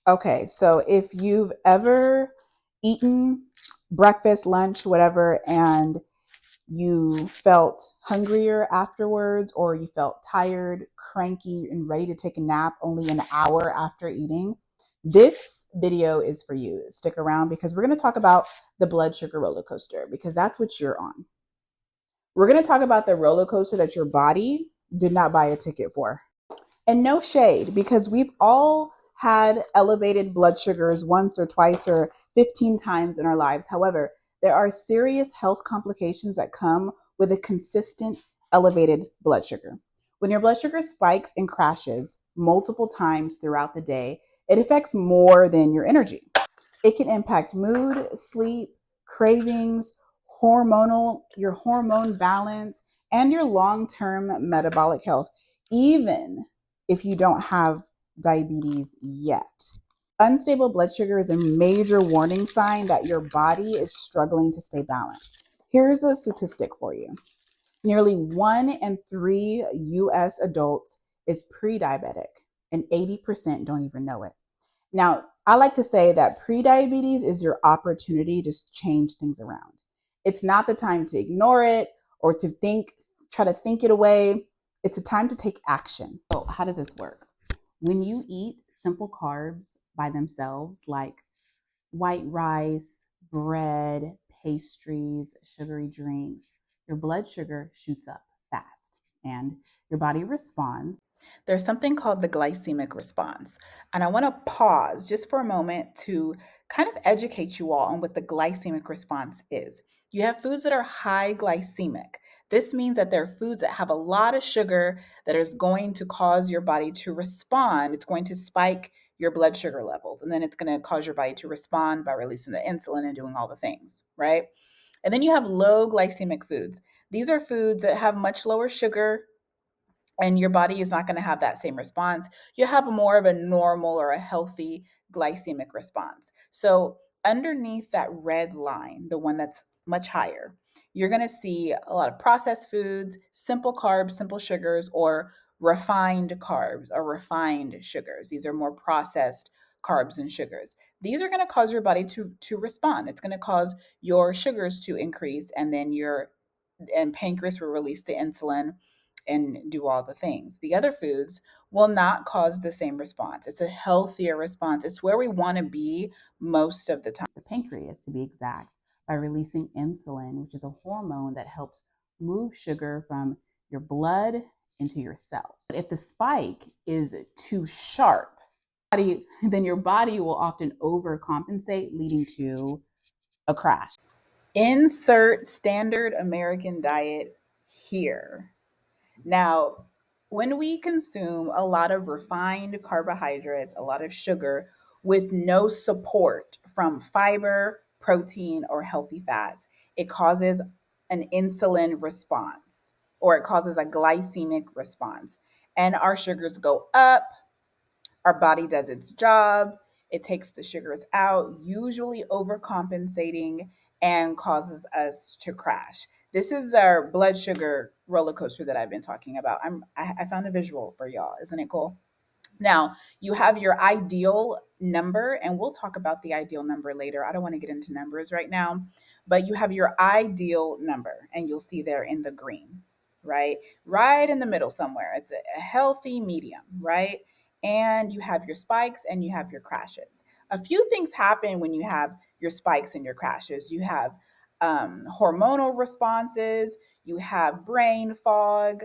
Okay, so if you've ever eaten breakfast, lunch, whatever, and you felt hungrier afterwards, or you felt tired, cranky, and ready to take a nap only an hour after eating, this video is for you. Stick around because we're going to talk about the blood sugar roller coaster because that's what you're on. We're going to talk about the roller coaster that your body did not buy a ticket for. And no shade, because we've all had elevated blood sugars once or twice or 15 times in our lives. However, there are serious health complications that come with a consistent elevated blood sugar. When your blood sugar spikes and crashes multiple times throughout the day, it affects more than your energy. It can impact mood, sleep, cravings, your hormone balance, and your long-term metabolic health, even if you don't have diabetes yet. Unstable blood sugar is a major warning sign that your body is struggling to stay balanced. Here's a statistic for you. Nearly 1 in 3 US adults is pre-diabetic, and 80% don't even know it. Now, I like to say that prediabetes is your opportunity to change things around. It's not the time to ignore it or to try to think it away. It's a time to take action. So how does this work? When you eat simple carbs by themselves, like white rice, bread, pastries, sugary drinks, your blood sugar shoots up fast and your body responds. There's something called the glycemic response. And I want to pause just for a moment to kind of educate you all on what the glycemic response is. You have foods that are high glycemic. This means that they're foods that have a lot of sugar that is going to cause your body to respond. It's going to spike your blood sugar levels, and then it's going to cause your body to respond by releasing the insulin and doing all the things, right? And then you have low glycemic foods. These are foods that have much lower sugar, and your body is not going to have that same response. You have more of a normal or a healthy glycemic response. So underneath that red line, the one that's much higher, you're going to see a lot of processed foods, simple carbs, simple sugars, or refined carbs or refined sugars. These are more processed carbs and sugars. These are going to cause your body to respond. It's going to cause your sugars to increase, and then your pancreas will release the insulin and do all the things. The other foods will not cause the same response. It's a healthier response. It's where we want to be most of the time. The pancreas, to be exact, by releasing insulin, which is a hormone that helps move sugar from your blood into your cells. But if the spike is too sharp, then your body will often overcompensate, leading to a crash. Insert standard American diet here. Now, when we consume a lot of refined carbohydrates, a lot of sugar, with no support from fiber, protein, or healthy fats, it causes an insulin response, or it causes a glycemic response. And our sugars go up, our body does its job, it takes the sugars out, usually overcompensating, and causes us to crash. This is our blood sugar roller coaster that I've been talking about. I found a visual for y'all. Isn't it cool? Now, you have your ideal number, and we'll talk about the ideal number later. I don't want to get into numbers right now, but you have your ideal number, and you'll see there in the green, right? Right in the middle somewhere. It's a healthy medium, right? And you have your spikes and you have your crashes. A few things happen when you have your spikes and your crashes. You have hormonal responses, you have brain fog,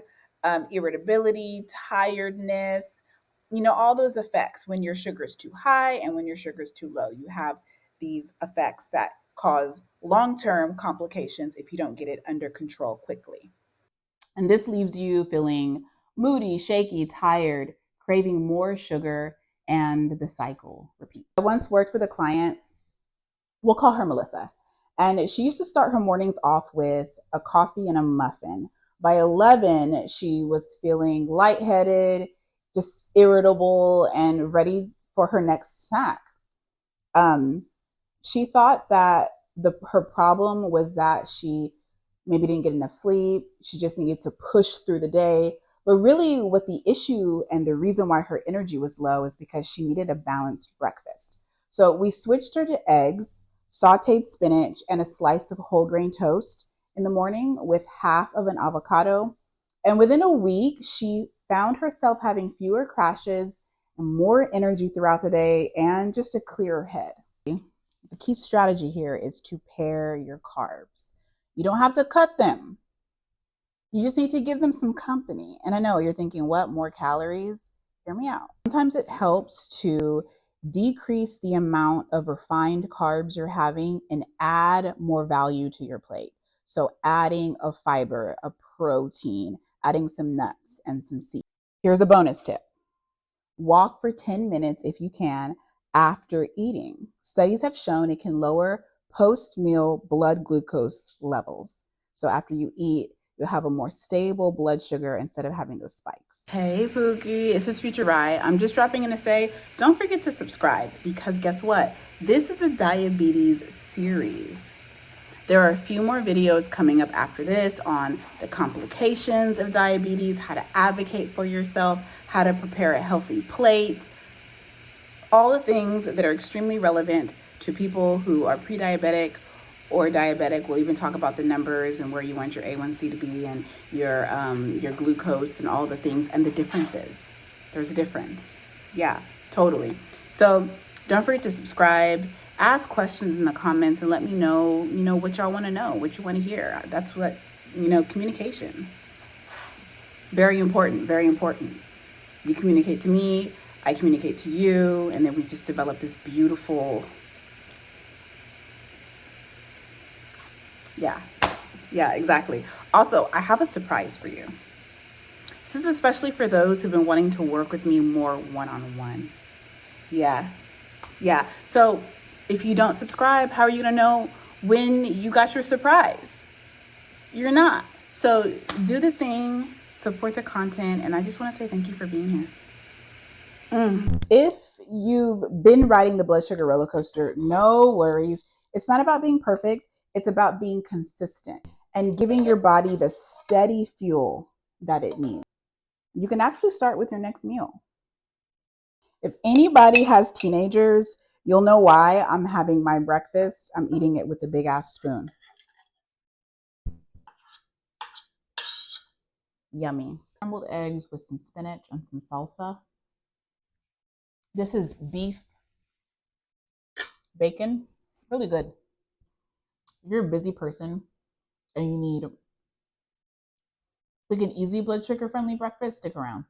irritability, tiredness, all those effects. When your sugar is too high and when your sugar is too low, you have these effects that cause long-term complications if you don't get it under control quickly. And this leaves you feeling moody, shaky, tired, craving more sugar, and the cycle repeats. I once worked with a client, we'll call her Melissa, and she used to start her mornings off with a coffee and a muffin. By 11, she was feeling lightheaded, just irritable, and ready for her next snack. She thought that her problem was that she maybe didn't get enough sleep. She just needed to push through the day. But really, what the issue and the reason why her energy was low is because she needed a balanced breakfast. So we switched her to eggs, sauteed spinach, and a slice of whole grain toast in the morning with half of an avocado. And within a week, she found herself having fewer crashes and more energy throughout the day and just a clearer head. The key strategy here is to pair your carbs. You don't have to cut them. You just need to give them some company. And I know you're thinking, what, more calories? Hear me out. Sometimes it helps to decrease the amount of refined carbs you're having and add more value to your plate. So adding a fiber, a protein, adding some nuts and some seeds. Here's a bonus tip. Walk for 10 minutes if you can after eating. Studies have shown it can lower post-meal blood glucose levels. So after you eat, you'll have a more stable blood sugar instead of having those spikes. Hey Pookie, it's his Future Rye. I'm just dropping in to say, don't forget to subscribe because guess what? This is a diabetes series. There are a few more videos coming up after this on the complications of diabetes, how to advocate for yourself, how to prepare a healthy plate, all the things that are extremely relevant to people who are pre-diabetic or diabetic. We'll even talk about the numbers and where you want your A1C to be and your glucose and all the things and the differences. There's a difference. Yeah, totally. So don't forget to subscribe, ask questions in the comments and let me know, what y'all want to know, what you want to hear. That's what, communication. Very important, very important. You communicate to me, I communicate to you, and then we just develop this beautiful, yeah, exactly. Also, I have a surprise for you. This is especially for those who've been wanting to work with me more one-on-one. Yeah. So if you don't subscribe, how are you going to know when you got your surprise? You're not. So do the thing, support the content, and I just want to say thank you for being here. If you've been riding the blood sugar roller coaster, no worries. It's not about being perfect. It's about being consistent and giving your body the steady fuel that it needs. You can actually start with your next meal. If anybody has teenagers, you'll know why I'm having my breakfast. I'm eating it with a big ass spoon. Yummy. Scrambled eggs with some spinach and some salsa. This is beef bacon. Really good. If you're a busy person and you need like an easy blood sugar friendly breakfast, stick around.